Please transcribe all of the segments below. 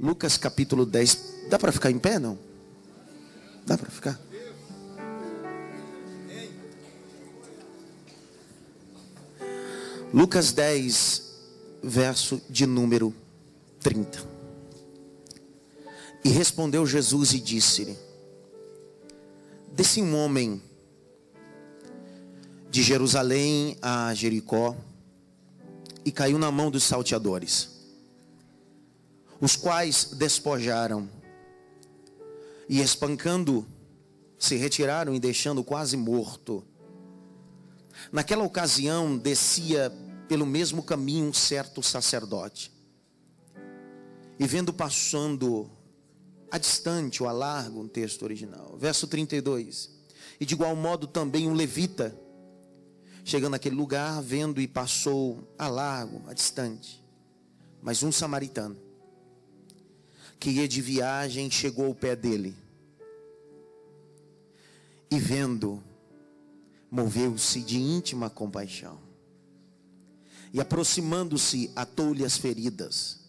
Lucas capítulo 10. Dá para ficar em pé, não? Dá para ficar? Lucas 10, verso de número 30. E respondeu Jesus e disse-lhe: desce um homem de Jerusalém a Jericó e caiu na mão dos salteadores, os quais despojaram e, espancando, se retiraram e deixando quase morto. Naquela ocasião descia pelo mesmo caminho um certo sacerdote, e vendo passando a distante ou a largo, um texto original, verso 32, e de igual modo também um levita, chegando naquele lugar, vendo e passou a largo, a distante, mas um samaritano, que ia de viagem, chegou ao pé dele, e vendo, moveu-se de íntima compaixão, e aproximando-se, atou-lhe as feridas,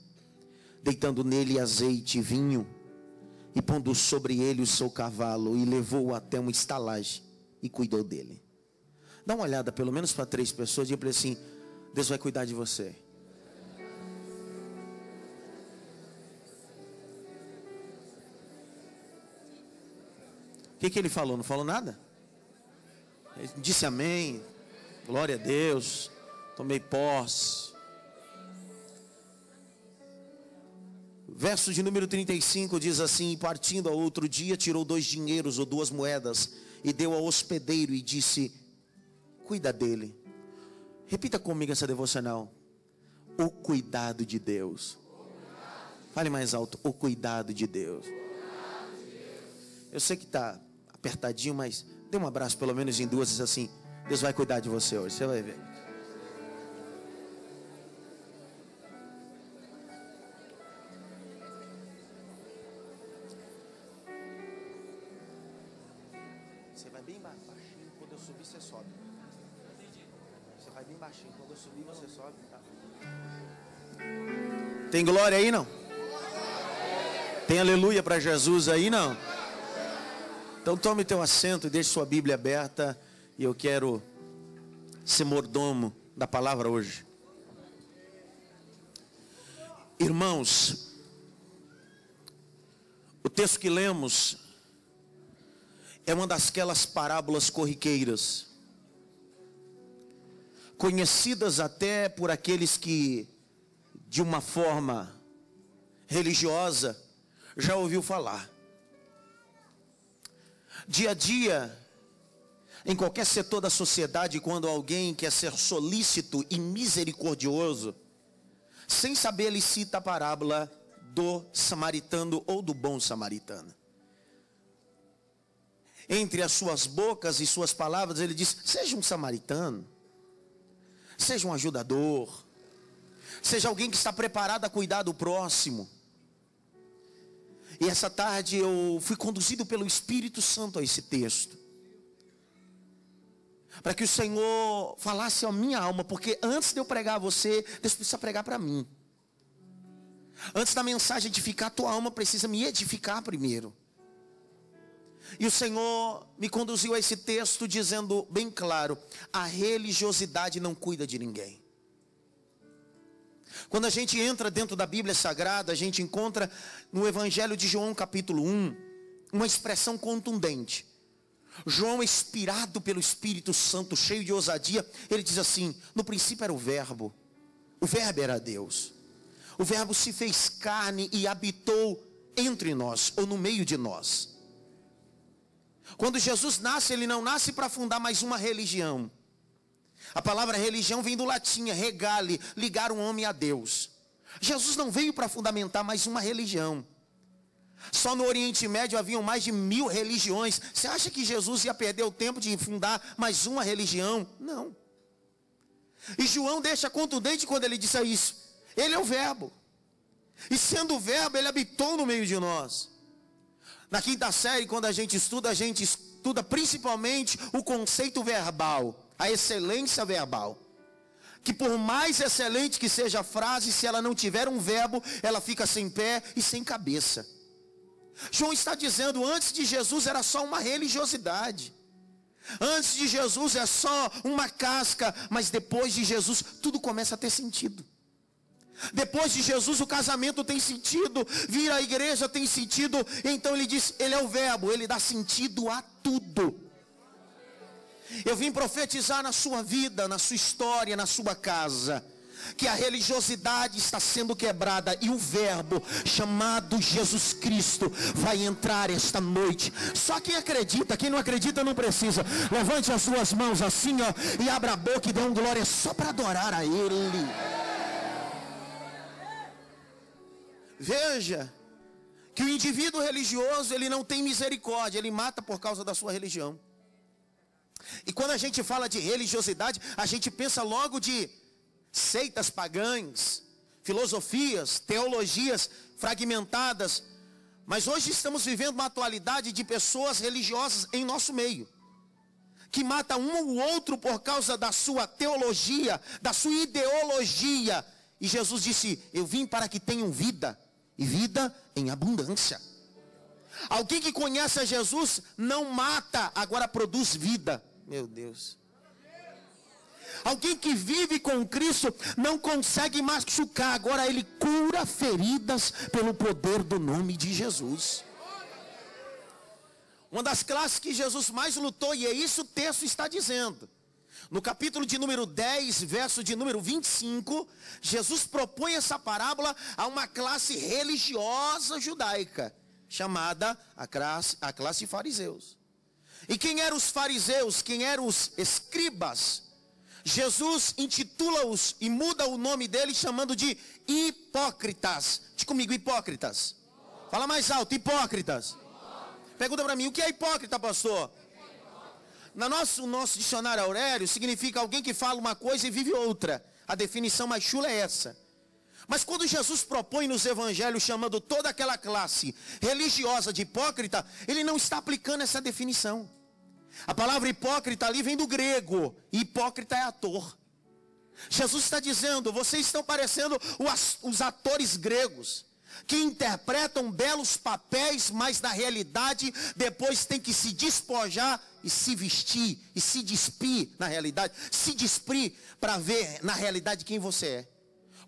deitando nele azeite e vinho, e pondo sobre ele o seu cavalo, e levou-o até uma estalagem, e cuidou dele. Dá uma olhada pelo menos para 3 pessoas, e diga para ele assim: Deus vai cuidar de você. O que ele falou? Não falou nada? Ele disse amém, glória a Deus, tomei posse. Verso de número 35 diz assim: e partindo a outro dia, tirou 2 dinheiros ou 2 moedas, e deu ao hospedeiro e disse: cuida dele. Repita comigo essa devocional: o cuidado de Deus. Fale mais alto: o cuidado de Deus. Eu sei que está apertadinho, mas dê um abraço pelo menos em 2 vezes assim: Deus vai cuidar de você hoje, você vai ver. Você vai bem baixinho, quando eu subir você sobe. Você vai bem baixinho, quando eu subir você sobe, tá? Tem glória aí, não? Tem aleluia para Jesus aí, não? Então tome teu assento e deixe sua Bíblia aberta, e eu quero ser mordomo da palavra hoje. Irmãos, o texto que lemos é uma daquelas parábolas corriqueiras, conhecidas até por aqueles que, de uma forma religiosa, já ouviu falar. Dia a dia, em qualquer setor da sociedade, quando alguém quer ser solícito e misericordioso, sem saber, ele cita a parábola do samaritano ou do bom samaritano. Entre as suas bocas e suas palavras, ele diz: seja um samaritano, seja um ajudador, seja alguém que está preparado a cuidar do próximo. E essa tarde eu fui conduzido pelo Espírito Santo a esse texto, para que o Senhor falasse a minha alma, porque antes de eu pregar a você, Deus precisa pregar para mim. Antes da mensagem edificar a tua alma, precisa me edificar primeiro. E o Senhor me conduziu a esse texto dizendo bem claro: a religiosidade não cuida de ninguém. Quando a gente entra dentro da Bíblia Sagrada, a gente encontra no Evangelho de João capítulo 1, uma expressão contundente. João, inspirado pelo Espírito Santo, cheio de ousadia, ele diz assim: no princípio era o verbo era Deus. O verbo se fez carne e habitou entre nós, ou no meio de nós. Quando Jesus nasce, ele não nasce para fundar mais uma religião. A palavra religião vem do latim, regale, ligar um homem a Deus. Jesus não veio para fundamentar mais uma religião. Só no Oriente Médio haviam mais de 1000 religiões. Você acha que Jesus ia perder o tempo de fundar mais uma religião? Não. E João deixa contundente quando ele diz isso: ele é o verbo, e sendo o verbo, ele habitou no meio de nós. Na quinta série, quando a gente estuda principalmente o conceito verbal, a excelência verbal, que por mais excelente que seja a frase, se ela não tiver um verbo, ela fica sem pé e sem cabeça. João está dizendo, antes de Jesus era só uma religiosidade. Antes de Jesus é só uma casca, mas depois de Jesus tudo começa a ter sentido. Depois de Jesus o casamento tem sentido, vir à igreja tem sentido. Então ele diz, ele é o verbo, ele dá sentido a tudo. Eu vim profetizar na sua vida, na sua história, na sua casa, que a religiosidade está sendo quebrada e o verbo chamado Jesus Cristo vai entrar esta noite. Só quem acredita, quem não acredita não precisa. Levante as suas mãos assim, ó, e abra a boca e dê um glória só para adorar a Ele. Veja que o indivíduo religioso, ele não tem misericórdia, ele mata por causa da sua religião. E quando a gente fala de religiosidade, a gente pensa logo de seitas pagãs, filosofias, teologias fragmentadas. Mas hoje estamos vivendo uma atualidade de pessoas religiosas em nosso meio, que mata um ou outro por causa da sua teologia, da sua ideologia. E Jesus disse, eu vim para que tenham vida, e vida em abundância. Alguém que conhece a Jesus não mata, agora produz vida. Meu Deus. Alguém que vive com Cristo não consegue machucar, agora ele cura feridas pelo poder do nome de Jesus. Uma das classes que Jesus mais lutou, e é isso o texto está dizendo. No capítulo de número 10, verso de número 25, Jesus propõe essa parábola a uma classe religiosa judaica, chamada a classe fariseus. E quem eram os fariseus? Quem eram os escribas? Jesus intitula-os e muda o nome deles chamando de hipócritas. Diga comigo, hipócritas. Fala mais alto, hipócritas. Pergunta para mim, o que é hipócrita, pastor? No nosso dicionário Aurélio, significa alguém que fala uma coisa e vive outra. A definição mais chula é essa. Mas quando Jesus propõe nos evangelhos, chamando toda aquela classe religiosa de hipócrita, ele não está aplicando essa definição. A palavra hipócrita ali vem do grego, e hipócrita é ator. Jesus está dizendo, vocês estão parecendo os atores gregos, que interpretam belos papéis, mas na realidade depois tem que se despojar e se vestir, e se despir na realidade, se despir para ver na realidade quem você é.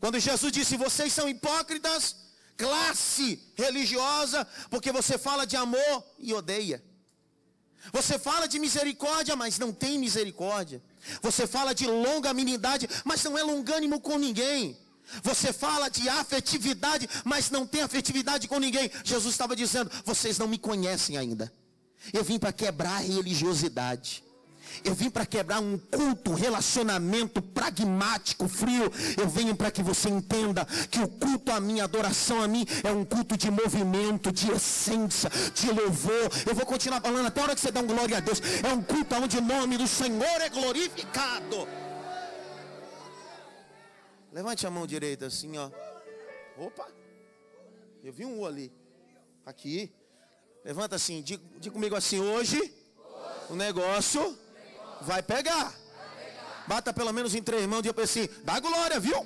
Quando Jesus disse, vocês são hipócritas, classe religiosa, porque você fala de amor e odeia. Você fala de misericórdia, mas não tem misericórdia. Você fala de longanimidade, mas não é longânimo com ninguém. Você fala de afetividade, mas não tem afetividade com ninguém. Jesus estava dizendo, vocês não me conhecem ainda. Eu vim para quebrar a religiosidade. Eu vim para quebrar um culto, relacionamento pragmático, frio. Eu venho para que você entenda que o culto a mim, a adoração a mim, é um culto de movimento, de essência, de louvor. Eu vou continuar falando até a hora que você dá um glória a Deus. É um culto onde o nome do Senhor é glorificado. Levante a mão direita assim, ó. Opa, eu vi um ali. Aqui. Levanta assim, diga comigo assim, hoje o negócio vai pegar. Bata pelo menos em 3 mãos e diga assim, dá glória, viu?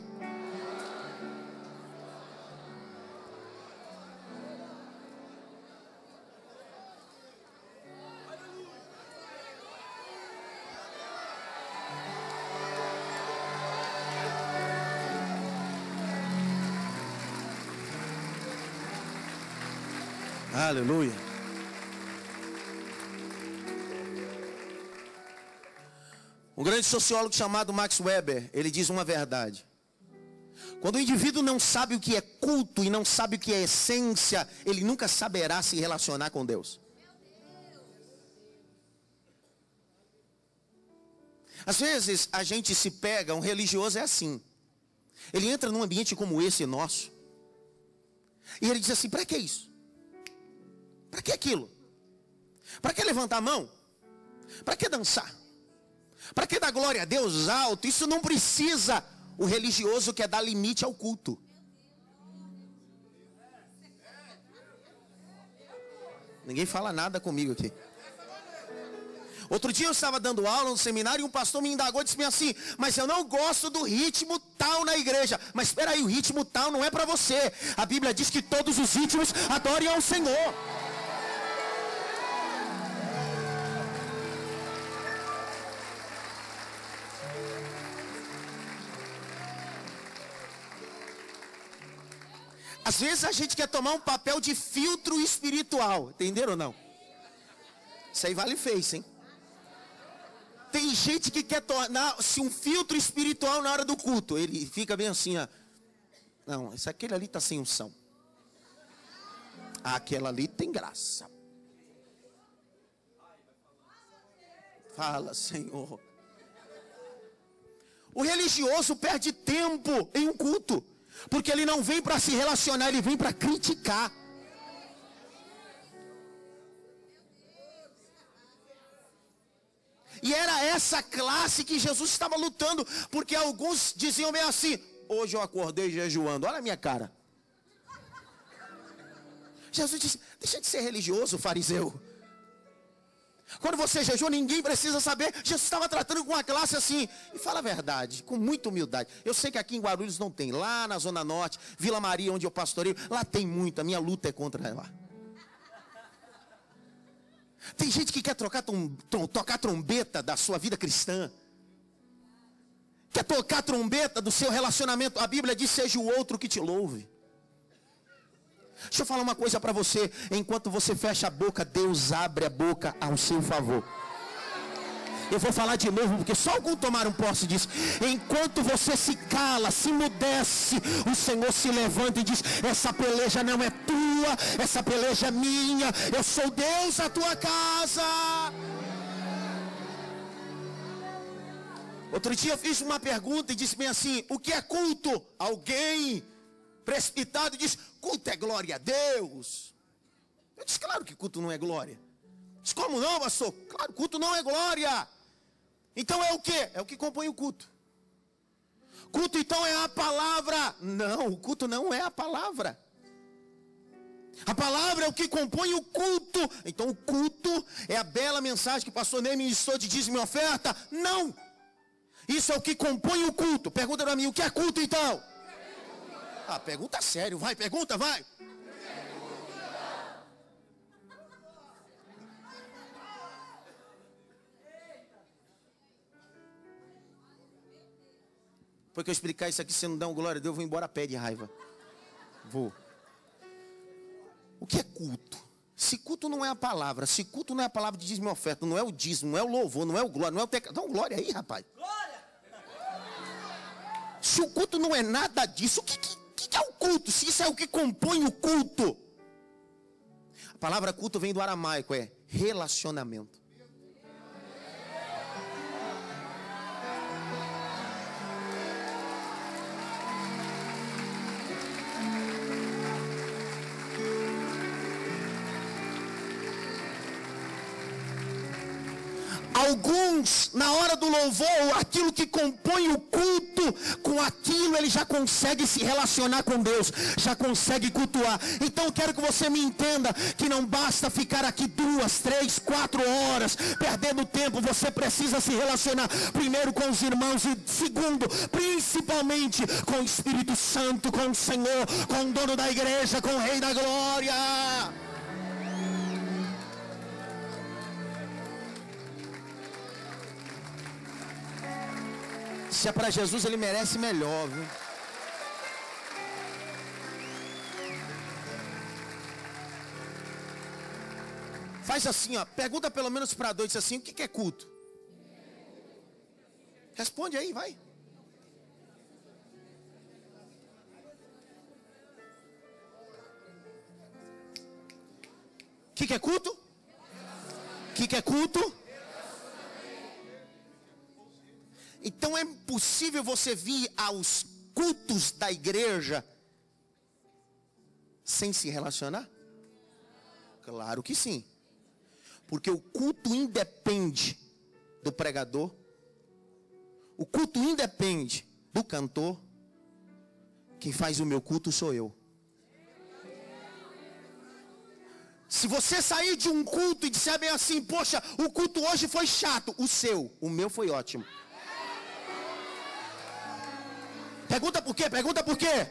Aleluia. Um grande sociólogo chamado Max Weber, ele diz uma verdade. Quando o indivíduo não sabe o que é culto e não sabe o que é essência, ele nunca saberá se relacionar com Deus. Às vezes a gente se pega, um religioso é assim. Ele entra num ambiente como esse nosso. E ele diz assim, para que isso? Para que aquilo? Para que levantar a mão? Para que dançar? Para que dar glória a Deus alto? Isso não precisa. O religioso quer dar limite ao culto. Ninguém fala nada comigo aqui. Outro dia eu estava dando aula no seminário e um pastor me indagou e disse assim: mas eu não gosto do ritmo tal na igreja. Mas espera aí, o ritmo tal não é para você. A Bíblia diz que todos os ritmos adorem ao Senhor. Às vezes a gente quer tomar um papel de filtro espiritual. Entenderam ou não? Isso aí vale face, hein? Tem gente que quer tornar-se um filtro espiritual na hora do culto. Ele fica bem assim, ó. Não, aquele ali está sem unção. Aquela ali tem graça. Fala, Senhor. O religioso perde tempo em um culto, porque ele não vem para se relacionar, ele vem para criticar. E era essa classe que Jesus estava lutando, porque alguns diziam bem assim: hoje eu acordei jejuando, olha a minha cara. Jesus disse: deixa de ser religioso, fariseu. Quando você jejua, ninguém precisa saber. Jesus estava tratando com uma classe assim. E fala a verdade, com muita humildade. Eu sei que aqui em Guarulhos não tem. Lá na Zona Norte, Vila Maria, onde eu pastoreio, lá tem muito. A minha luta é contra ela. Tem gente que quer tocar trombeta da sua vida cristã. Quer tocar trombeta do seu relacionamento. A Bíblia diz: seja o outro que te louve. Deixa eu falar uma coisa para você. Enquanto você fecha a boca, Deus abre a boca ao seu favor. Eu vou falar de novo, porque só alguns tomaram posse disso. Enquanto você se cala, se emudece, o Senhor se levanta e diz: essa peleja não é tua, essa peleja é minha. Eu sou Deus da tua casa. Outro dia eu fiz uma pergunta e disse bem assim: o que é culto? Alguém precipitado diz: culto é glória a Deus. Eu disse: claro que culto não é glória. Disse: como não, pastor? Claro, culto não é glória. Então é o que? É o que compõe o culto. Culto então é a palavra. Não, o culto não é a palavra. A palavra é o que compõe o culto. Então o culto é a bela mensagem que o pastor Ney ministrou de dízimo e oferta? Não. Isso é o que compõe o culto. Pergunta para mim: o que é culto então? Ah, pergunta sério, vai, pergunta, vai. Porque eu explicar isso aqui, você não dá um glória a Deus, eu vou embora a pé de raiva. Vou. O que é culto? Se culto não é a palavra, se culto não é a palavra de dízimo e oferta, não é o dízimo, não é o louvor, não é o glória, não é o teclado. Dá um glória aí, rapaz. Glória! Se o culto não é nada disso, o que é o culto? Se isso é o que compõe o culto. A palavra culto vem do aramaico, é relacionamento. Alguns, na hora do louvor, aquilo que compõe o culto, com aquilo ele já consegue se relacionar com Deus, já consegue cultuar. Então eu quero que você me entenda que não basta ficar aqui 2, 3, 4 horas perdendo tempo. Você precisa se relacionar primeiro com os irmãos e segundo, principalmente com o Espírito Santo, com o Senhor, com o dono da igreja, com o Rei da Glória. Se é para Jesus, ele merece melhor, viu? Faz assim, ó. Pergunta pelo menos para 2 assim: o que é culto? Responde aí, vai. O que é culto? O que é culto? Então é impossível você vir aos cultos da igreja sem se relacionar? Claro que sim. Porque o culto independe do pregador. O culto independe do cantor. Quem faz o meu culto sou eu. Se você sair de um culto e disser bem assim, poxa, o culto hoje foi chato, o meu foi ótimo. Pergunta por quê? Pergunta por quê?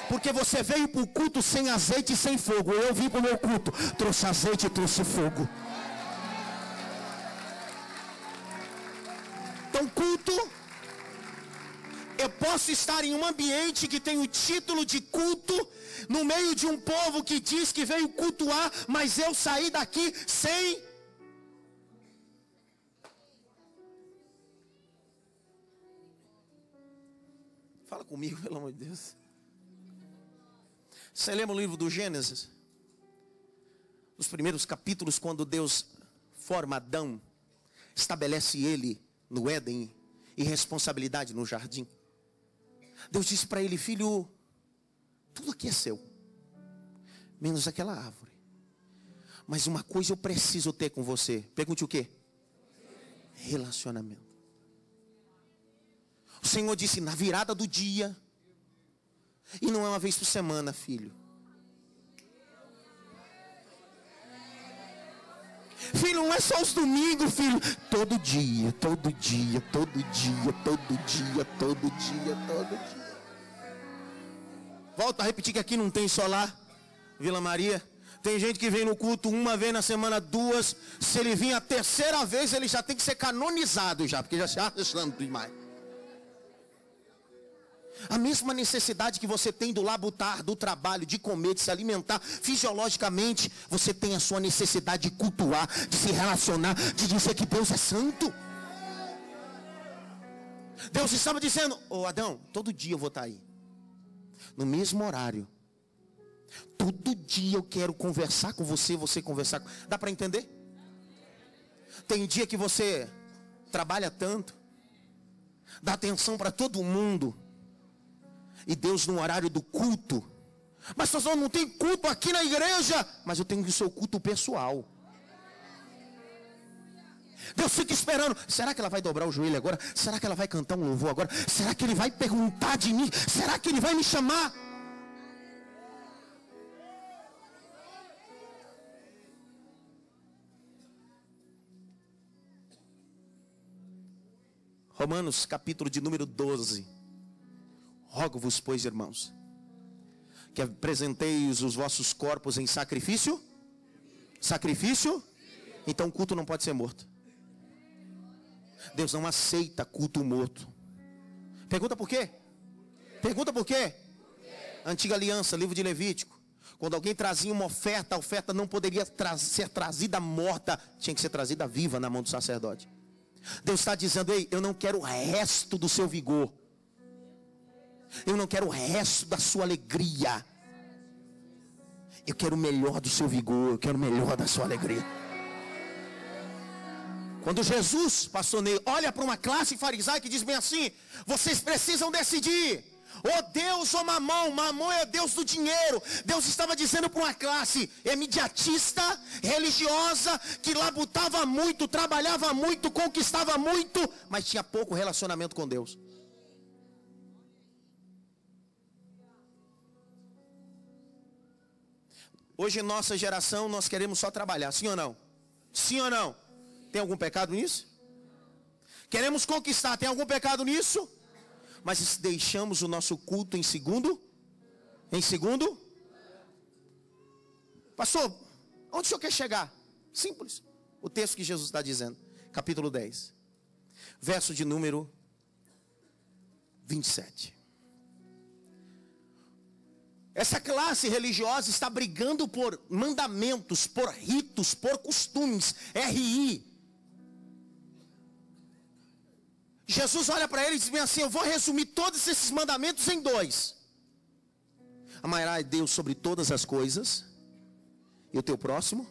Porque você veio para o culto sem azeite e sem fogo. Eu vim para o meu culto, trouxe azeite e trouxe fogo. Então, culto, eu posso estar em um ambiente que tem o título de culto, no meio de um povo que diz que veio cultuar, mas eu saí daqui sem... Fala comigo, pelo amor de Deus. Você lembra o livro do Gênesis? Os primeiros capítulos, quando Deus forma Adão, estabelece ele no Éden e responsabilidade no jardim. Deus disse para ele, filho, tudo aqui é seu, menos aquela árvore. Mas uma coisa eu preciso ter com você. Pergunte o quê? Relacionamento. O Senhor disse, na virada do dia, e não é uma vez por semana, filho. Filho, não é só os domingos, filho. Todo dia, todo dia, todo dia, todo dia, todo dia, todo dia. Volto a repetir que aqui não tem só lá, Vila Maria. Tem gente que vem no culto uma vez na semana, duas. Se ele vir a terceira vez, ele já tem que ser canonizado já, porque já se acha achando demais. A mesma necessidade que você tem do labutar, do trabalho, de comer, de se alimentar, fisiologicamente, você tem a sua necessidade de cultuar, de se relacionar, de dizer que Deus é santo. Deus estava dizendo, ô Adão, todo dia eu vou estar aí, no mesmo horário. Todo dia eu quero conversar com você, você conversar com... Dá para entender? Tem dia que você trabalha tanto, dá atenção para todo mundo, e Deus no horário do culto. Mas pastor, não tem culto aqui na igreja. Mas eu tenho o seu culto pessoal. Deus fica esperando. Será que ela vai dobrar o joelho agora? Será que ela vai cantar um louvor agora? Será que ele vai perguntar de mim? Será que ele vai me chamar? Romanos capítulo de número 12. Rogo-vos, pois, irmãos, que apresenteis os vossos corpos em sacrifício. Sacrifício? Então o culto não pode ser morto. Deus não aceita culto morto. Pergunta por quê? Pergunta por quê? Antiga aliança, livro de Levítico. Quando alguém trazia uma oferta, a oferta não poderia ser trazida morta, tinha que ser trazida viva na mão do sacerdote. Deus está dizendo, ei, eu não quero o resto do seu vigor. Eu não quero o resto da sua alegria. Eu quero o melhor do seu vigor. Eu quero o melhor da sua alegria. Quando Jesus, pastor Ney, olha para uma classe farisaica que diz bem assim, vocês precisam decidir, ou Deus ou Mamão. Mamão é Deus do dinheiro. Deus estava dizendo para uma classe imediatista, religiosa, que labutava muito, trabalhava muito, conquistava muito, mas tinha pouco relacionamento com Deus. Hoje em nossa geração nós queremos só trabalhar, sim ou não? Sim ou não? Tem algum pecado nisso? Queremos conquistar, tem algum pecado nisso? Mas deixamos o nosso culto em segundo? Em segundo? Pastor, onde o senhor quer chegar? Simples. O texto que Jesus está dizendo, capítulo 10, verso de número 27. Essa classe religiosa está brigando por mandamentos, por ritos, por costumes, RI. Jesus olha para ele e diz bem assim, eu vou resumir todos esses mandamentos em 2. Amarás a Deus sobre todas as coisas, e o teu próximo,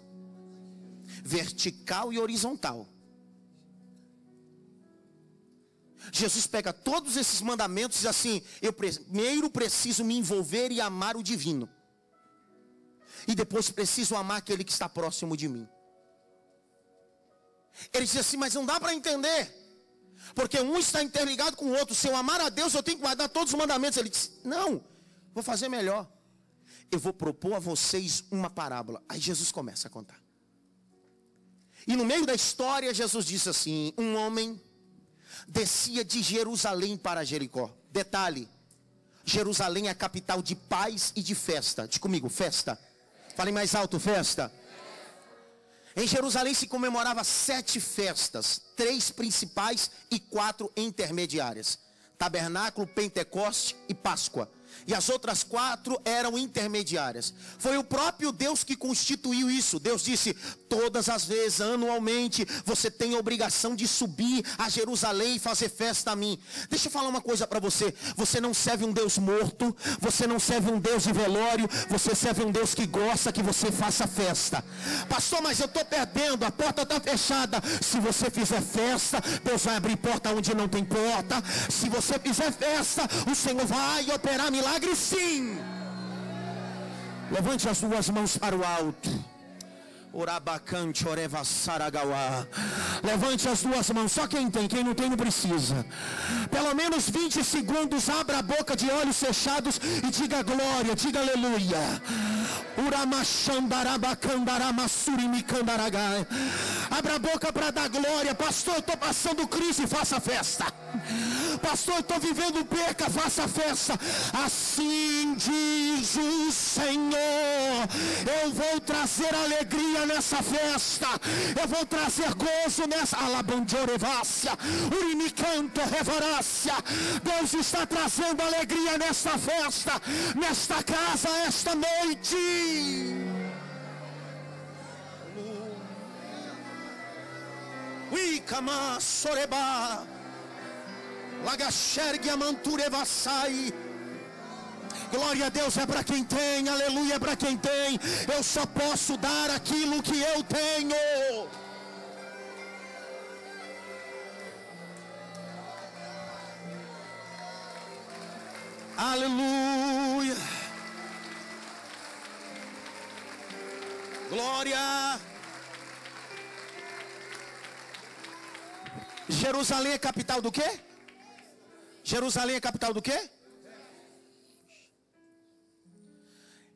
vertical e horizontal. Jesus pega todos esses mandamentos e diz assim, eu primeiro preciso me envolver e amar o divino. E depois preciso amar aquele que está próximo de mim. Ele diz assim, mas não dá para entender. Porque um está interligado com o outro. Se eu amar a Deus, eu tenho que guardar todos os mandamentos. Ele diz, não, vou fazer melhor. eu vou propor a vocês uma parábola. Aí Jesus começa a contar. E no meio da história, Jesus disse assim: um homem descia de Jerusalém para Jericó. Detalhe: Jerusalém é a capital de paz e de festa. Diz comigo, festa. Falem mais alto, festa. Em Jerusalém se comemorava 7 festas, 3 principais e 4 intermediárias: Tabernáculo, Pentecoste e Páscoa. E as outras 4 eram intermediárias. Foi o próprio Deus que constituiu isso. Deus disse: todas as vezes, anualmente, você tem a obrigação de subir a Jerusalém e fazer festa a mim. Deixa eu falar uma coisa para você. Você não serve um Deus morto. Você não serve um Deus de velório. Você serve um Deus que gosta que você faça festa. Pastor, mas eu estou perdendo, a porta está fechada. Se você fizer festa, Deus vai abrir porta onde não tem porta. Se você fizer festa, o Senhor vai operar milagre, sim. Levante as 2 mãos para o alto. Orabacante, oreva saragauá. Levante as 2 mãos. Só quem tem, quem não tem não precisa. Pelo menos 20 segundos. Abra a boca de olhos fechados e diga glória, diga aleluia. Abra a boca para dar glória. Pastor, eu estou passando crise, faça festa. Pastor, eu estou vivendo perca, faça festa. Assim diz o Senhor: eu vou trazer alegria nessa festa. Eu vou trazer gozo nessa alabandiorevácia, urimicanto reverácia. Deus está trazendo alegria nessa festa, nesta casa, esta noite. Uicama soreba lagaxergue amanturevassai. Glória a Deus é para quem tem, aleluia é para quem tem. Eu só posso dar aquilo que eu tenho. Aleluia. Glória. Jerusalém é capital do quê? Jerusalém é capital do quê?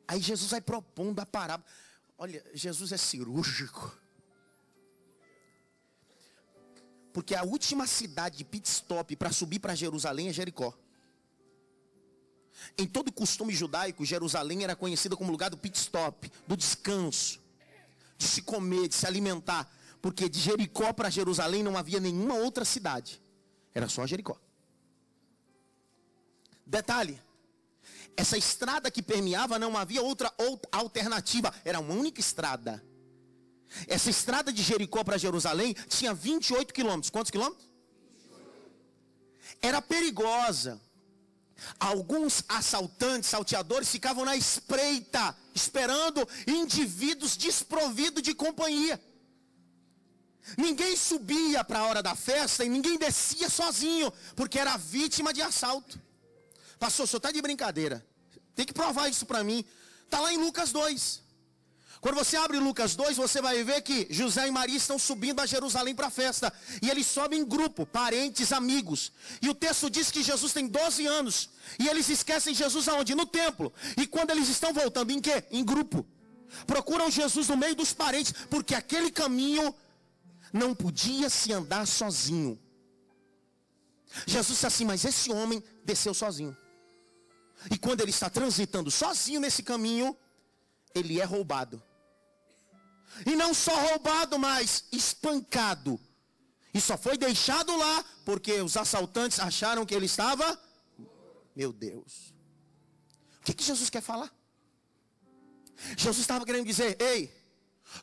Aí Jesus vai propondo a parábola. Olha, Jesus é cirúrgico. Porque a última cidade de pit stop para subir para Jerusalém é Jericó. Em todo o costume judaico, Jerusalém era conhecida como lugar do pit stop, do descanso, de se comer, de se alimentar. Porque de Jericó para Jerusalém não havia nenhuma outra cidade. Era só Jericó. Detalhe: essa estrada que permeava não havia outra alternativa. Era uma única estrada. Essa estrada de Jericó para Jerusalém tinha 28 quilômetros. Quantos quilômetros? 28. Era perigosa. Alguns assaltantes, salteadores ficavam na espreita, esperando indivíduos desprovidos de companhia. Ninguém subia para a hora da festa e ninguém descia sozinho, porque era vítima de assalto. Pastor, o senhor está de brincadeira. Tem que provar isso para mim. Está lá em Lucas 2. Quando você abre Lucas 2, você vai ver que José e Maria estão subindo a Jerusalém para a festa. E eles sobem em grupo, parentes, amigos. E o texto diz que Jesus tem 12 anos. E eles esquecem Jesus aonde? No templo. E quando eles estão voltando, em quê? Em grupo. Procuram Jesus no meio dos parentes, porque aquele caminho não podia se andar sozinho. Jesus disse assim: mas esse homem desceu sozinho. E quando ele está transitando sozinho nesse caminho, ele é roubado. E não só roubado, mas espancado. E só foi deixado lá porque os assaltantes acharam que ele estava... Meu Deus. O que Jesus quer falar? Jesus estava querendo dizer: ei,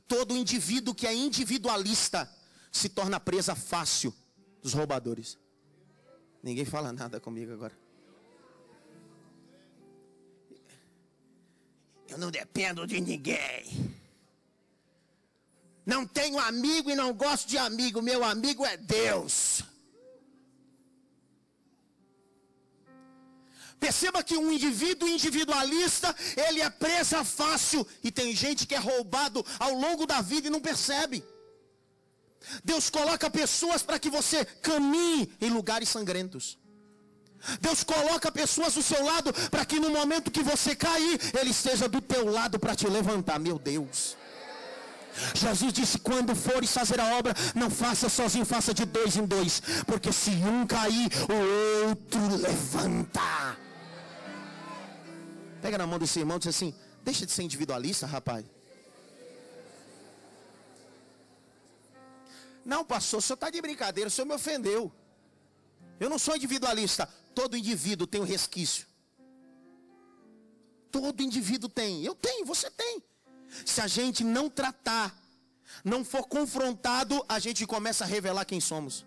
todo indivíduo que é individualista se torna presa fácil dos roubadores. Ninguém fala nada comigo agora. Eu não dependo de ninguém. Não tenho amigo e não gosto de amigo. Meu amigo é Deus. Perceba que um indivíduo individualista, ele é presa fácil. E tem gente que é roubado ao longo da vida e não percebe. Deus coloca pessoas para que você caminhe em lugares sangrentos. Deus coloca pessoas do seu lado para que no momento que você cair, Ele esteja do teu lado para te levantar. Meu Deus. Jesus disse: quando fores fazer a obra, não faça sozinho, faça de 2 em 2. Porque se um cair, o outro levanta. Pega na mão desse irmão e diz assim: deixa de ser individualista, rapaz. Não, pastor, o senhor está de brincadeira, o senhor me ofendeu. Eu não sou individualista. Todo indivíduo tem um resquício. Todo indivíduo tem. Eu tenho, você tem. Se a gente não tratar, não for confrontado, a gente começa a revelar quem somos.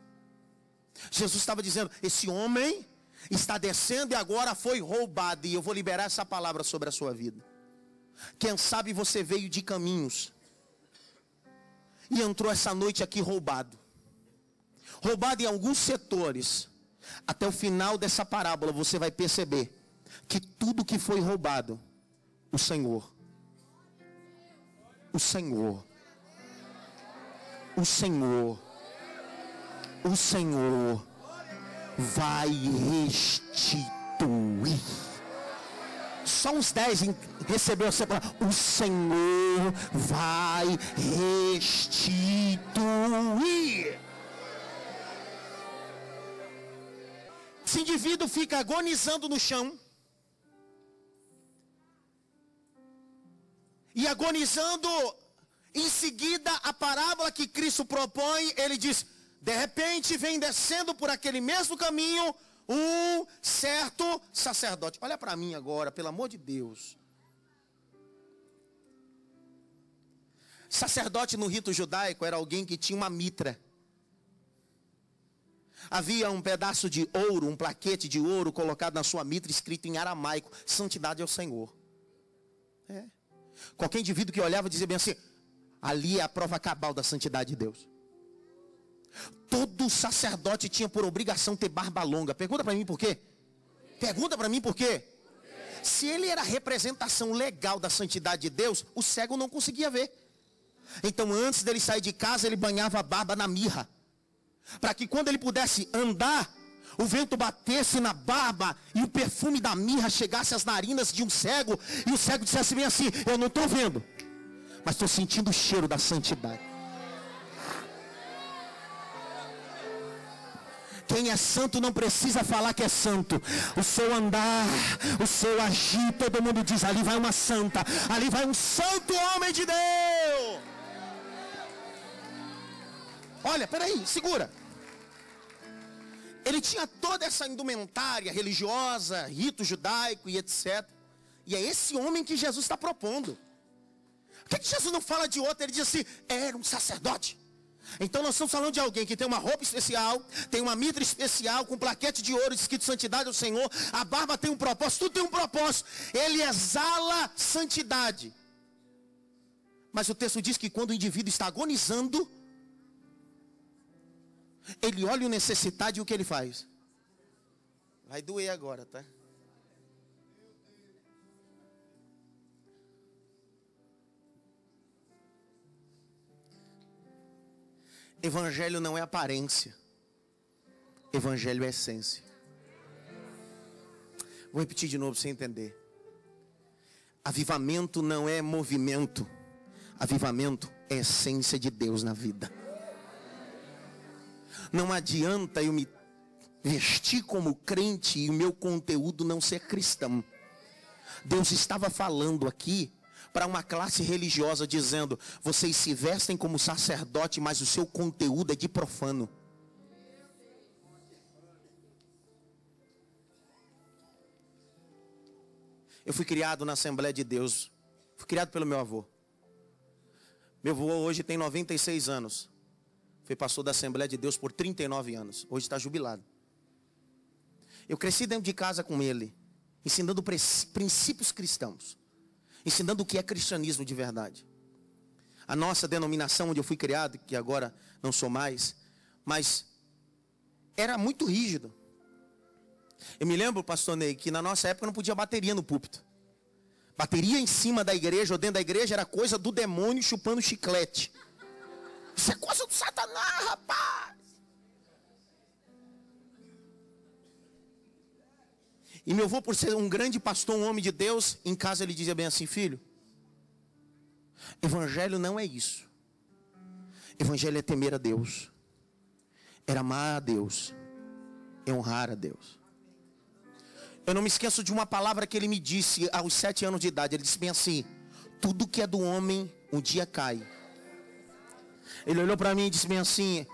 Jesus estava dizendo: esse homem está descendo e agora foi roubado. E eu vou liberar essa palavra sobre a sua vida. Quem sabe você veio de caminhos e entrou essa noite aqui roubado. Roubado em alguns setores. Até o final dessa parábola você vai perceber que tudo que foi roubado, o Senhor vai restituir. Só uns 10 recebeu essa palavra. O Senhor vai restituir. Esse indivíduo fica agonizando no chão. E agonizando, em seguida, a parábola que Cristo propõe, ele diz: de repente vem descendo por aquele mesmo caminho um certo sacerdote. Olha para mim agora, pelo amor de Deus. Sacerdote no rito judaico era alguém que tinha uma mitra. Havia um pedaço de ouro, um plaquete de ouro colocado na sua mitra, escrito em aramaico: santidade ao Senhor. Qualquer indivíduo que olhava dizia bem assim: ali é a prova cabal da santidade de Deus. Todo sacerdote tinha por obrigação ter barba longa. Pergunta para mim por quê? Pergunta para mim por quê? Se ele era a representação legal da santidade de Deus, o cego não conseguia ver. Então antes dele sair de casa, ele banhava a barba na mirra, para que quando ele pudesse andar, o vento batesse na barba e o perfume da mirra chegasse às narinas de um cego, e o cego dissesse bem assim: eu não estou vendo, mas estou sentindo o cheiro da santidade. Quem é santo não precisa falar que é santo. O seu andar, o seu agir, todo mundo diz: ali vai uma santa, ali vai um santo homem de Deus. Olha, peraí, segura. Ele tinha toda essa indumentária religiosa, rito judaico e etc. E é esse homem que Jesus está propondo. Por que Jesus não fala de outro? Ele diz assim: era um sacerdote. Então nós estamos falando de alguém que tem uma roupa especial, tem uma mitra especial, com plaquete de ouro escrito santidade ao Senhor. A barba tem um propósito, tudo tem um propósito. Ele exala santidade. Mas o texto diz que quando o indivíduo está agonizando, ele olha o necessitado e o que ele faz? Vai doer agora, tá? Evangelho não é aparência. Evangelho é essência. Vou repetir de novo para você entender. Avivamento não é movimento. Avivamento é essência de Deus na vida. Não adianta eu me vestir como crente e o meu conteúdo não ser cristão. Deus estava falando aqui para uma classe religiosa, dizendo: vocês se vestem como sacerdote, mas o seu conteúdo é de profano. Eu fui criado na Assembleia de Deus. Fui criado pelo meu avô. Meu avô hoje tem 96 anos. Foi pastor da Assembleia de Deus por 39 anos. Hoje está jubilado. Eu cresci dentro de casa com ele, ensinando princípios cristãos, ensinando o que é cristianismo de verdade. A nossa denominação onde eu fui criado, que agora não sou mais, mas era muito rígido. Eu me lembro, pastor Ney, que na nossa época não podia bateria no púlpito. Bateria em cima da igreja ou dentro da igreja era coisa do demônio chupando chiclete. Isso é coisa do Satanás, rapaz. E meu avô, por ser um grande pastor, um homem de Deus, em casa ele dizia bem assim: filho, evangelho não é isso. Evangelho é temer a Deus, é amar a Deus, é honrar a Deus. Eu não me esqueço de uma palavra que ele me disse aos 7 anos de idade. Ele disse bem assim: tudo que é do homem um dia cai. Ele olhou para mim e disse bem assim: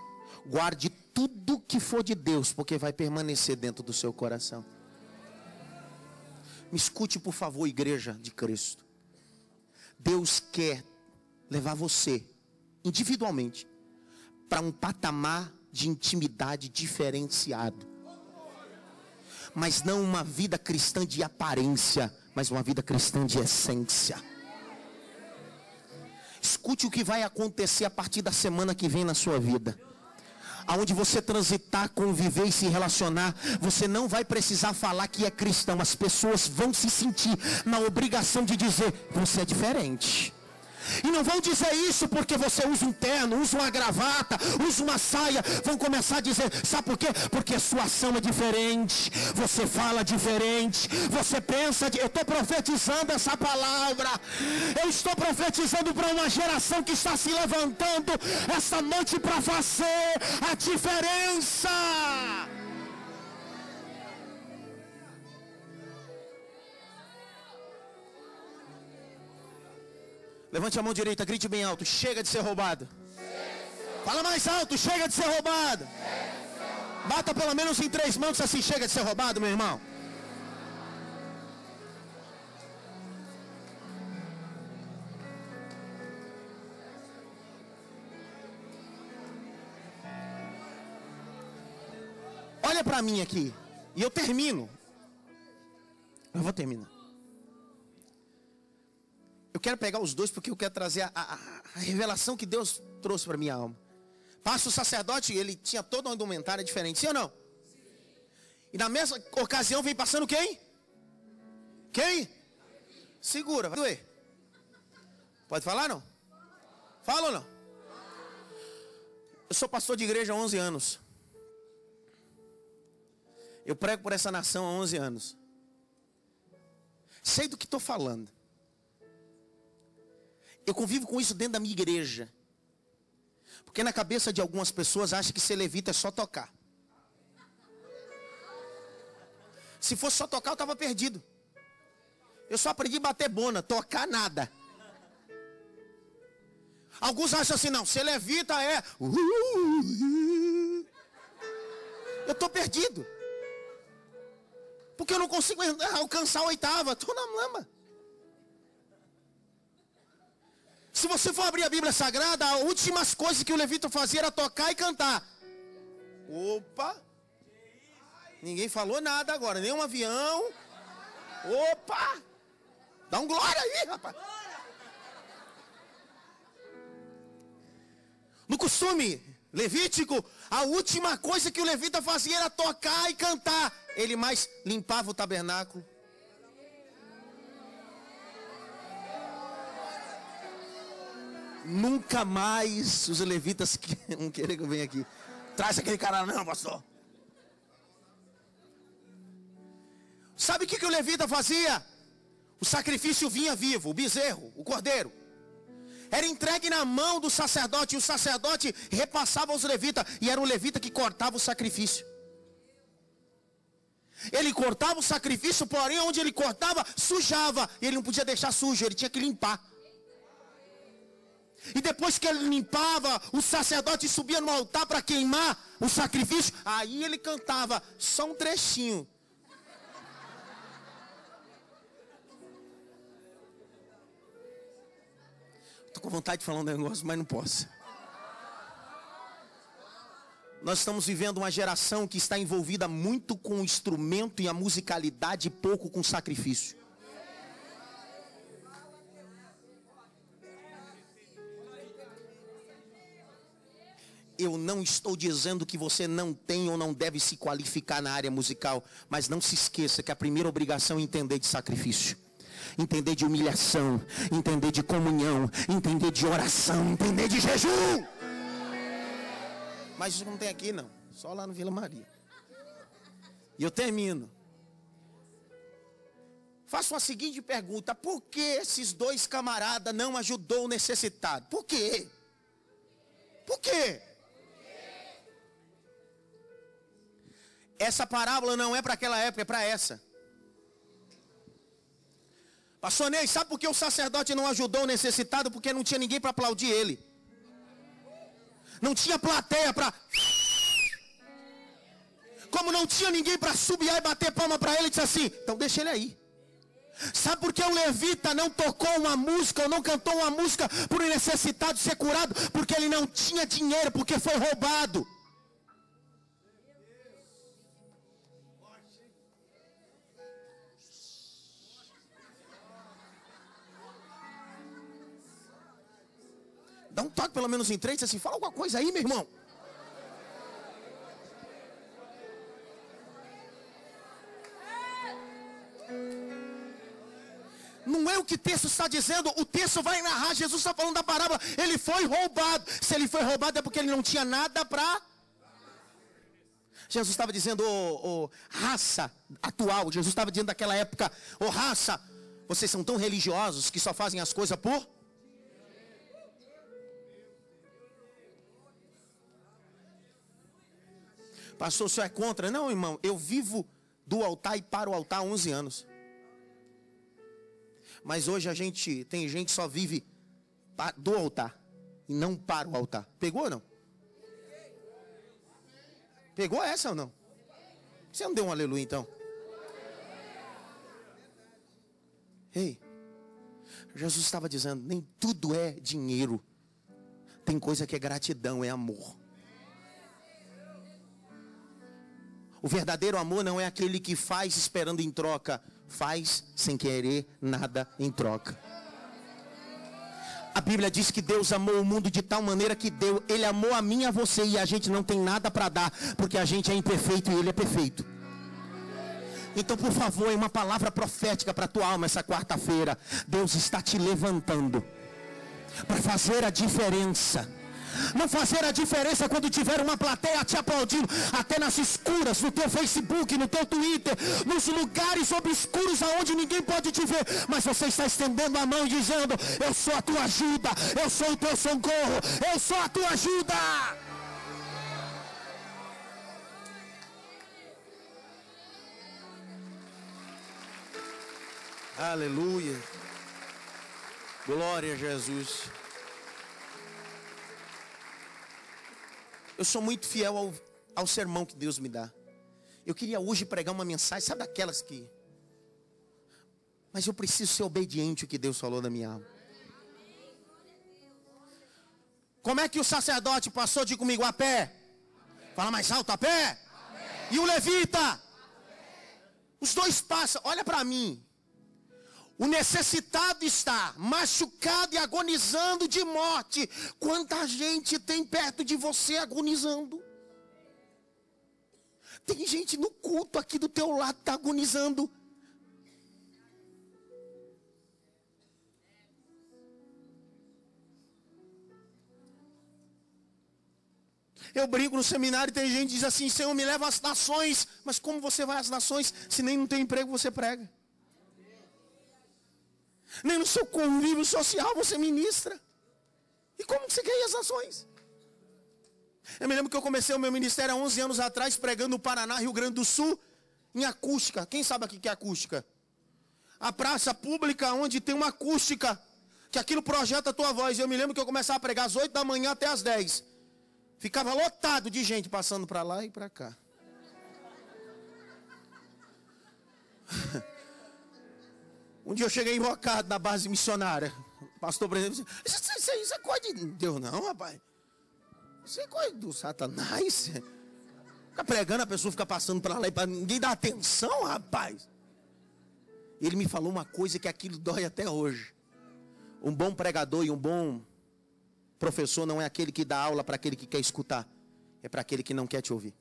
guarde tudo que for de Deus, porque vai permanecer dentro do seu coração. Me escute, por favor, igreja de Cristo. Deus quer levar você individualmente para um patamar de intimidade diferenciado. Mas não uma vida cristã de aparência, mas uma vida cristã de essência. Escute o que vai acontecer a partir da semana que vem na sua vida. Aonde você transitar, conviver e se relacionar, você não vai precisar falar que é cristão. As pessoas vão se sentir na obrigação de dizer: você é diferente. E não vão dizer isso porque você usa um terno, usa uma gravata, usa uma saia. Vão começar a dizer: sabe por quê? Porque a sua ação é diferente, você fala diferente, você pensa. Eu estou profetizando essa palavra. Eu estou profetizando para uma geração que está se levantando esta noite para fazer a diferença. Levante a mão direita, grite bem alto: chega de ser roubado. Fala mais alto: chega de ser roubado. Bata pelo menos em 3 mãos assim: chega de ser roubado, meu irmão. Olha para mim aqui, e eu termino. Eu vou terminar. Eu quero pegar os dois porque eu quero trazer a revelação que Deus trouxe para minha alma. Passa o sacerdote, ele tinha toda uma indumentária diferente, sim ou não? Sim. E na mesma ocasião vem passando quem? Quem? Segura, vai doer. Pode falar não? Fala ou não? Eu sou pastor de igreja há 11 anos. Eu prego por essa nação há 11 anos. Sei do que estou falando. Eu convivo com isso dentro da minha igreja. Porque na cabeça de algumas pessoas acha que ser levita é só tocar. Se fosse só tocar, eu estava perdido. Eu só aprendi a bater bona, tocar nada. Alguns acham assim: não, ser levita é... Eu estou perdido. Porque eu não consigo alcançar a 8ª, estou na lama. Se você for abrir a Bíblia Sagrada, as últimas coisas que o levita fazia era tocar e cantar. Opa! Ninguém falou nada agora, nem um avião. Opa! Dá um glória aí, rapaz. No costume levítico, a última coisa que o levita fazia era tocar e cantar. Ele mais limpava o tabernáculo. Nunca mais os levitas vão querer que eu venha aqui. Traz aquele cara não, pastor. Sabe o que o levita fazia? O sacrifício vinha vivo, o bezerro, o cordeiro. Era entregue na mão do sacerdote. E o sacerdote repassava aos levitas. E era o levita que cortava o sacrifício. Ele cortava o sacrifício, porém onde ele cortava, sujava. E ele não podia deixar sujo, ele tinha que limpar. E depois que ele limpava, o sacerdote subia no altar para queimar o sacrifício. Aí ele cantava só um trechinho. Estou com vontade de falar um negócio, mas não posso. Nós estamos vivendo uma geração que está envolvida muito com o instrumento e a musicalidade e pouco com o sacrifício. Eu não estou dizendo que você não tem ou não deve se qualificar na área musical, mas não se esqueça que a primeira obrigação é entender de sacrifício, entender de humilhação, entender de comunhão, entender de oração, entender de jejum. Mas isso não tem aqui não, só lá no Vila Maria. E eu termino. faço a seguinte pergunta: por que esses dois camaradas não ajudou o necessitado? Por quê? Por quê? Essa parábola não é para aquela época, é para essa. Pastor Ney, sabe por que o sacerdote não ajudou o necessitado? Porque não tinha ninguém para aplaudir ele. Não tinha plateia para... Como não tinha ninguém para subiar e bater palma para ele, disse assim: então deixa ele aí. Sabe por que o levita não tocou uma música ou não cantou uma música por um necessitado ser curado? Porque ele não tinha dinheiro, porque foi roubado. Dá um toque pelo menos em 3, assim, fala alguma coisa aí, meu irmão. Não é o que o texto está dizendo, o texto vai narrar, Jesus está falando da parábola, ele foi roubado. Se ele foi roubado é porque ele não tinha nada para... Jesus estava dizendo, raça atual, Jesus estava dizendo daquela época: raça, vocês são tão religiosos que só fazem as coisas por... Pastor, o senhor é contra? Não, irmão, eu vivo do altar e para o altar há 11 anos. Mas hoje tem gente que só vive do altar e não para o altar. Pegou ou não? Pegou essa ou não? Você não deu um aleluia então? Ei, Jesus estava dizendo, nem tudo é dinheiro. Tem coisa que é gratidão, é amor. O verdadeiro amor não é aquele que faz esperando em troca. Faz sem querer nada em troca. A Bíblia diz que Deus amou o mundo de tal maneira que deu. Ele amou a mim e a você, e a gente não tem nada para dar, porque a gente é imperfeito e Ele é perfeito. Então, por favor, é uma palavra profética para a tua alma essa quarta-feira. Deus está te levantando para fazer a diferença. Não fazer a diferença quando tiver uma plateia te aplaudindo, até nas escuras, no teu Facebook, no teu Twitter, nos lugares obscuros aonde ninguém pode te ver, mas você está estendendo a mão e dizendo: eu sou a tua ajuda, eu sou o teu socorro, eu sou a tua ajuda. Aleluia. Glória a Jesus. Eu sou muito fiel ao sermão que Deus me dá. Eu queria hoje pregar uma mensagem, sabe daquelas que... Mas eu preciso ser obediente ao que Deus falou na minha alma. Como é que o sacerdote passou? Diga comigo: a pé. Fala mais alto: a pé. E o levita? Os dois passam. Olha para mim. O necessitado está machucado e agonizando de morte. Quanta gente tem perto de você agonizando? Tem gente no culto aqui do teu lado que está agonizando. Eu brinco no seminário e tem gente que diz assim: Senhor, me leva às nações. Mas como você vai às nações se nem não tem emprego você prega? Nem no seu convívio social você ministra. E como você quer ir às nações? Eu me lembro que eu comecei o meu ministério há 11 anos atrás, pregando no Paraná, Rio Grande do Sul, em acústica. Quem sabe aqui que é acústica? A praça pública onde tem uma acústica, que aquilo projeta a tua voz. Eu me lembro que eu começava a pregar às 8 da manhã até às 10. Ficava lotado de gente passando para lá e para cá. Um dia eu cheguei invocado na base missionária. O pastor presidente disse: isso é coisa de Deus não, rapaz. Isso é coisa do Satanás. Fica pregando, a pessoa fica passando para lá e para ninguém dá atenção, rapaz. Ele me falou uma coisa que aquilo dói até hoje. Um bom pregador e um bom professor não é aquele que dá aula para aquele que quer escutar. É para aquele que não quer te ouvir.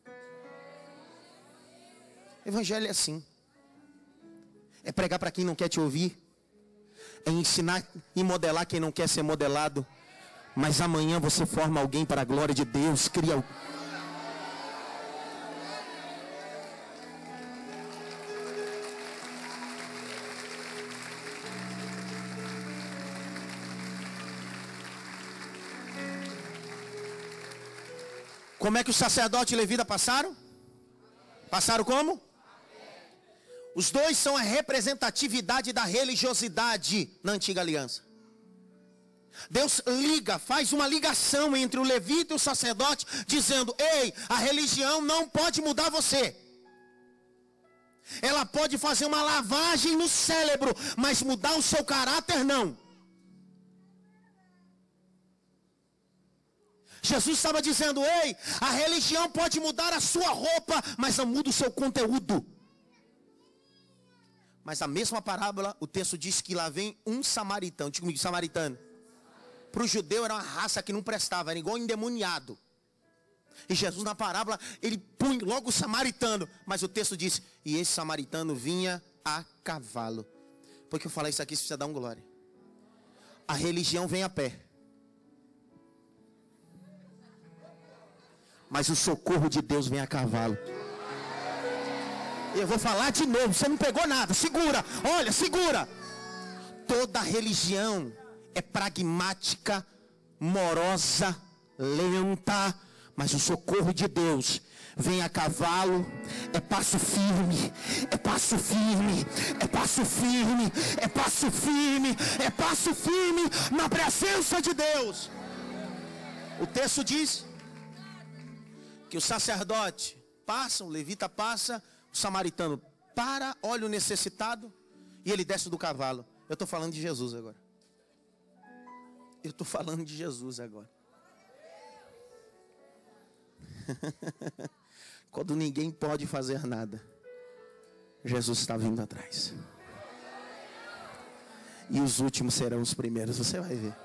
Evangelho é assim. É pregar para quem não quer te ouvir. É ensinar e modelar quem não quer ser modelado. Mas amanhã você forma alguém para a glória de Deus. Cria. Como é que o sacerdote e o levita passaram? Passaram como? Os dois são a representatividade da religiosidade na antiga aliança. Deus liga, faz uma ligação entre o levita e o sacerdote, dizendo: ei, a religião não pode mudar você. Ela pode fazer uma lavagem no cérebro, mas mudar o seu caráter não. Jesus estava dizendo: ei, a religião pode mudar a sua roupa, mas não muda o seu conteúdo. Mas a mesma parábola, o texto diz que lá vem um samaritano. Diga comigo, samaritano. Para o judeu era uma raça que não prestava, era igual endemoniado. E Jesus na parábola, ele põe logo o samaritano. Mas o texto diz: e esse samaritano vinha a cavalo. Porque eu falei isso aqui, você precisa dar um glória. A religião vem a pé, mas o socorro de Deus vem a cavalo. Eu vou falar de novo, você não pegou nada, segura, olha, segura. Toda religião é pragmática, morosa, lenta, mas o socorro de Deus vem a cavalo, é passo firme, é passo firme, é passo firme, é passo firme, é passo firme na presença de Deus. O texto diz que o sacerdote passa, o levita passa, o samaritano para, olha o necessitado e ele desce do cavalo. Eu estou falando de Jesus agora. Eu estou falando de Jesus agora. Quando ninguém pode fazer nada, Jesus está vindo atrás. E os últimos serão os primeiros, você vai ver.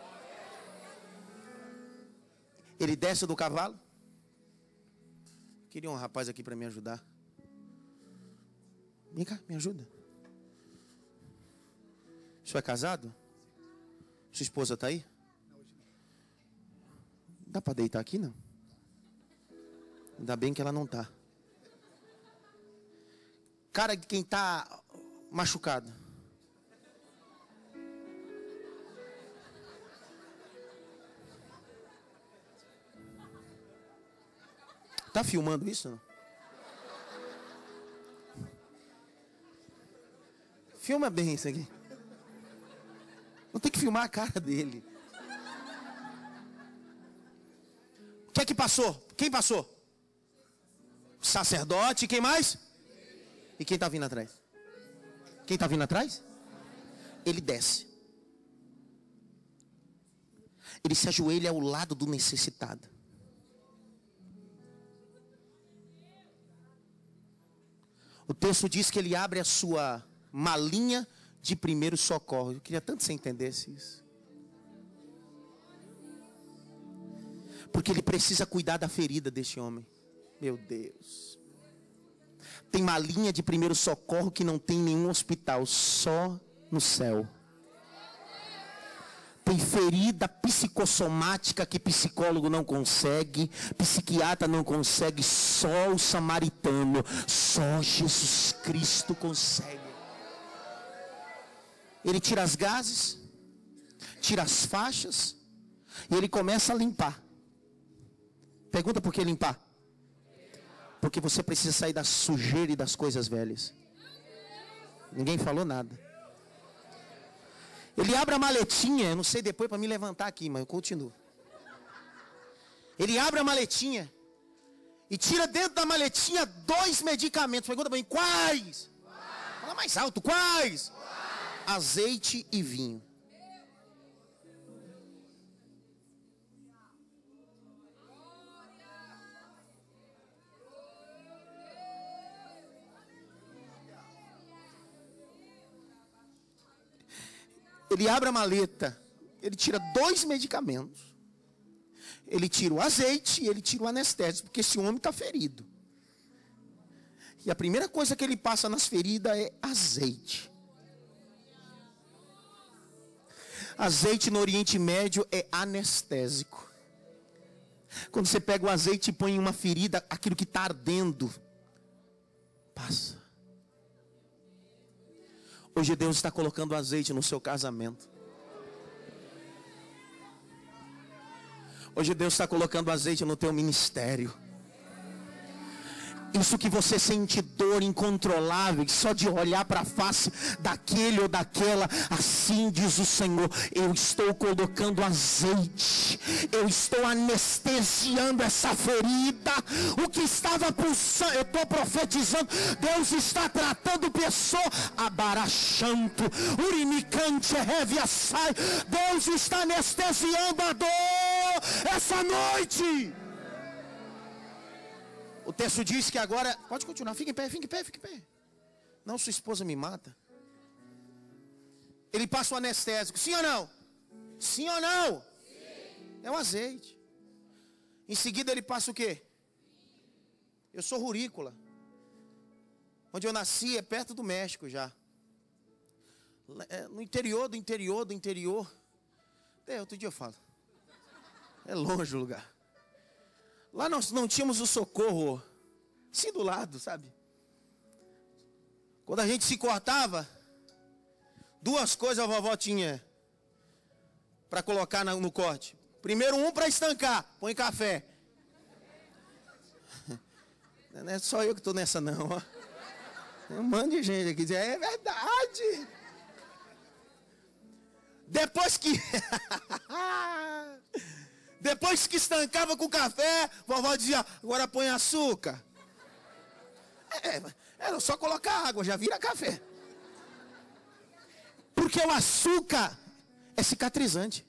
Ele desce do cavalo. Queria um rapaz aqui para me ajudar. Vem cá, me ajuda. O senhor é casado? Sua esposa está aí? Dá para deitar aqui, não? Ainda bem que ela não está. Cara de quem está machucado. Está filmando isso, não? Filma bem isso aqui. Não tem que filmar a cara dele. O que é que passou? Quem passou? O sacerdote, quem mais? E quem está vindo atrás? Quem está vindo atrás? Ele desce. Ele se ajoelha ao lado do necessitado. O texto diz que ele abre a sua malinha de primeiro socorro. Eu queria tanto que você entendesse isso. Porque ele precisa cuidar da ferida deste homem. Meu Deus. Tem malinha de primeiro socorro que não tem nenhum hospital, só no céu. Tem ferida psicossomática que psicólogo não consegue, psiquiatra não consegue, só o samaritano, só Jesus Cristo consegue. Ele tira as gases, tira as faixas e ele começa a limpar. Pergunta por que limpar? Porque você precisa sair da sujeira e das coisas velhas. Ninguém falou nada. Ele abre a maletinha, eu não sei depois para me levantar aqui, mas eu continuo. Ele abre a maletinha e tira dentro da maletinha 2 medicamentos. Pergunta para mim, quais? Fala mais alto, quais? Azeite e vinho. Ele abre a maleta, ele tira 2 medicamentos. Ele tira o azeite e ele tira o anestésico, porque esse homem está ferido. E a primeira coisa que ele passa nas feridas é azeite. Azeite no Oriente Médio é anestésico. Quando você pega o azeite e põe em uma ferida, aquilo que está ardendo passa. Hoje Deus está colocando azeite no seu casamento. Hoje Deus está colocando azeite no teu ministério. Isso que você sente dor incontrolável, só de olhar para a face daquele ou daquela, assim diz o Senhor, eu estou colocando azeite, eu estou anestesiando essa ferida, o que estava pulsando, eu estou profetizando, Deus está tratando pessoa, abarachanto, urimicante, reviaçai, Deus está anestesiando a dor, essa noite. O texto diz que agora, pode continuar, fique em pé, fique em pé, fique em pé. Não, sua esposa me mata. Ele passa o anestésico, sim ou não? Sim ou não? Sim. É o azeite. Em seguida ele passa o quê? Eu sou rurícola. Onde eu nasci é perto do México já. No interior do interior. Outro dia eu falo. É longe o lugar. Lá nós não tínhamos o socorro, assim do lado, sabe? Quando a gente se cortava, duas coisas a vovó tinha para colocar no corte. Primeiro um para estancar, põe café. Não é só eu que estou nessa não, ó. Tem um monte de gente aqui dizendo, é verdade. Depois que estancava com café, vovó dizia, agora põe açúcar. Era só colocar água, já vira café. Porque o açúcar é cicatrizante.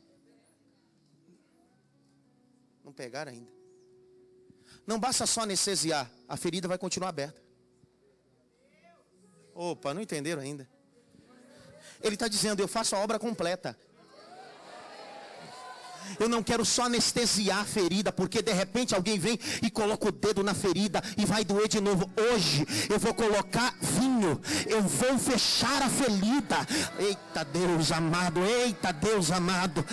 Não pegaram ainda. Não basta só anestesiar, a ferida vai continuar aberta. Opa, não entenderam ainda. Ele está dizendo, eu faço a obra completa. Eu não quero só anestesiar a ferida, porque de repente alguém vem e coloca o dedo na ferida e vai doer de novo. Hoje eu vou colocar vinho, eu vou fechar a ferida. Eita Deus amado, eita Deus amado.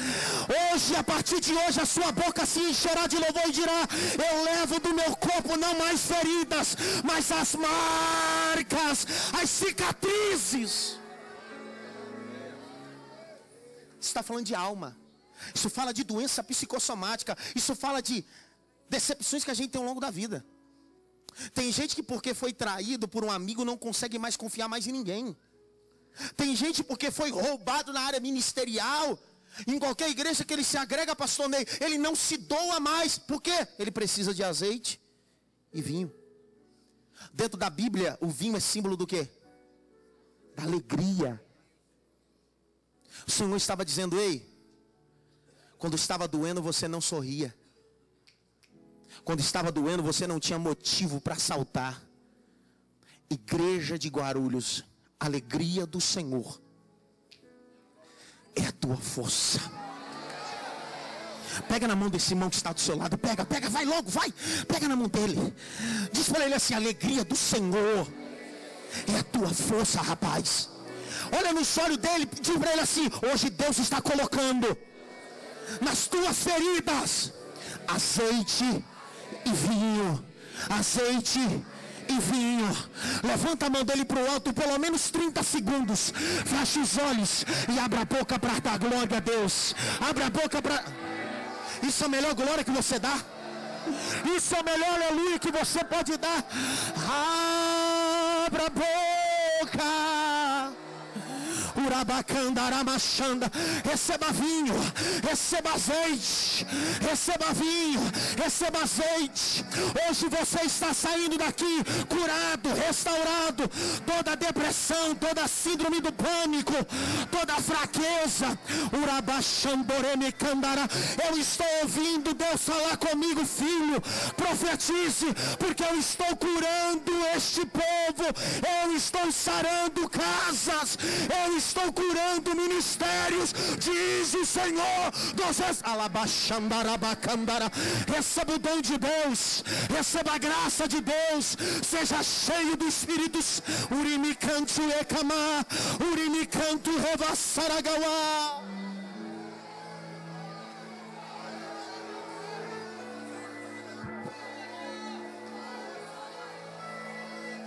Hoje, a partir de hoje, a sua boca se encherá de louvor e dirá, eu levo do meu corpo não mais feridas, mas as marcas, as cicatrizes. Você está falando de alma. Isso fala de doença psicossomática. Isso fala de decepções que a gente tem ao longo da vida. Tem gente que porque foi traído por um amigo não consegue mais confiar mais em ninguém. Tem gente porque foi roubado na área ministerial. Em qualquer igreja que ele se agrega, pastor Ney, ele não se doa mais. Por quê? Ele precisa de azeite e vinho. Dentro da Bíblia, o vinho é símbolo do quê? Da alegria. O Senhor estava dizendo, ei, quando estava doendo, você não sorria. Quando estava doendo, você não tinha motivo para saltar. Igreja de Guarulhos, alegria do Senhor é a tua força. Pega na mão desse irmão que está do seu lado. Pega, vai logo, vai. Pega na mão dele. Diz para ele assim, a alegria do Senhor é a tua força, rapaz. Olha nos olhos dele, diz para ele assim, hoje Deus está colocando nas tuas feridas azeite e vinho. Azeite e vinho. Levanta a mão dele para o alto pelo menos 30 segundos. Fecha os olhos e abra a boca para dar glória a Deus. Abra a boca para... Isso é a melhor glória que você dá. Isso é a melhor aleluia que você pode dar. Abra a boca. Receba vinho, receba azeite, receba vinho, receba azeite. Hoje você está saindo daqui curado, restaurado. Toda depressão, toda síndrome do pânico, toda fraqueza. Eu estou ouvindo Deus falar comigo, filho, profetize, porque eu estou curando este povo, eu estou sarando casas, eu estou curando ministérios, diz o Senhor dos receba o dom de Deus, receba a graça de Deus, seja cheio do Espírito. Urimicanto Ekama, Urimicanto Revassaragawa.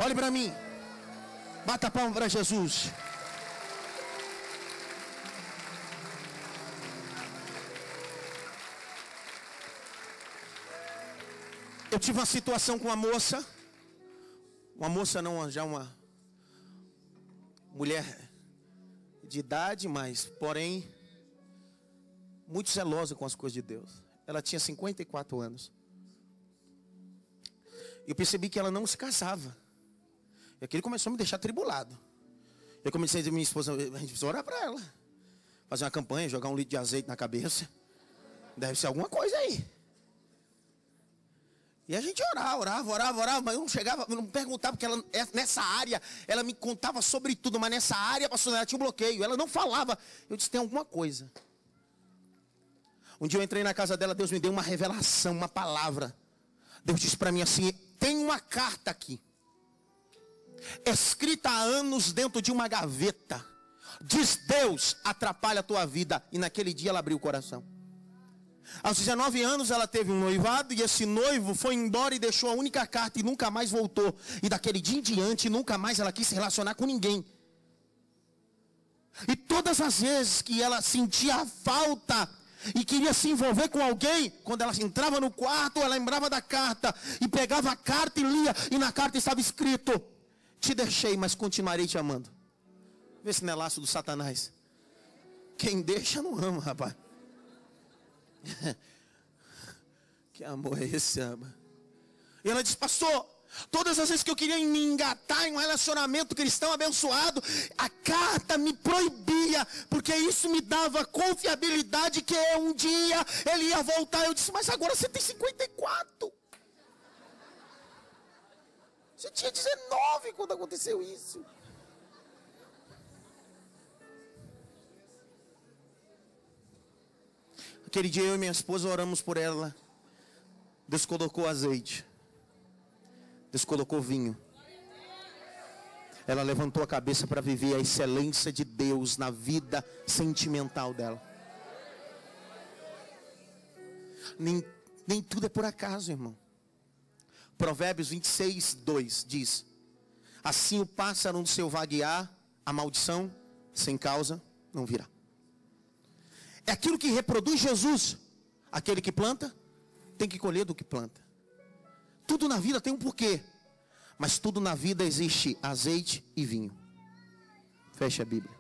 Olhe para mim, bata a palma para Jesus. Eu tive uma situação com uma moça Uma moça não, já uma mulher de idade, mas porém muito zelosa com as coisas de Deus. Ela tinha 54 anos. Eu percebi que ela não se casava. E aquilo começou a me deixar atribulado. Eu comecei a dizer à minha esposa, a gente precisa orar para ela. Fazer uma campanha, jogar um litro de azeite na cabeça. Deve ser alguma coisa aí. E a gente orava, mas eu não chegava, eu não perguntava, porque ela, nessa área, ela me contava sobre tudo, mas nessa área, pastor, ela tinha um bloqueio, ela não falava. Eu disse, tem alguma coisa. Um dia eu entrei na casa dela, Deus me deu uma revelação, uma palavra. Deus disse para mim assim, tem uma carta aqui, escrita há anos dentro de uma gaveta. Diz Deus, atrapalha a tua vida. E naquele dia ela abriu o coração. Aos 19 anos ela teve um noivado, e esse noivo foi embora e deixou a única carta e nunca mais voltou. E daquele dia em diante, nunca mais ela quis se relacionar com ninguém. E todas as vezes que ela sentia a falta e queria se envolver com alguém, quando ela entrava no quarto, ela lembrava da carta e pegava a carta e lia, e na carta estava escrito: te deixei, mas continuarei te amando. Vê se não é laço do Satanás. Quem deixa não ama, rapaz. Que amor é esse, rapaz? E ela disse, pastor, todas as vezes que eu queria me engatar em um relacionamento cristão abençoado, a carta me proibia, porque isso me dava confiabilidade que um dia ele ia voltar. Eu disse, mas agora você tem 54. Você tinha 19 quando aconteceu isso. Aquele dia eu e minha esposa oramos por ela. Deus colocou azeite. Deus colocou vinho. Ela levantou a cabeça para viver a excelência de Deus na vida sentimental dela. Nem tudo é por acaso, irmão. Provérbios 26, 2 diz: assim o pássaro no seu vaguear, a maldição sem causa não virá. É aquilo que reproduz Jesus. Aquele que planta, tem que colher do que planta. Tudo na vida tem um porquê. Mas tudo na vida existe azeite e vinho. Fecha a Bíblia.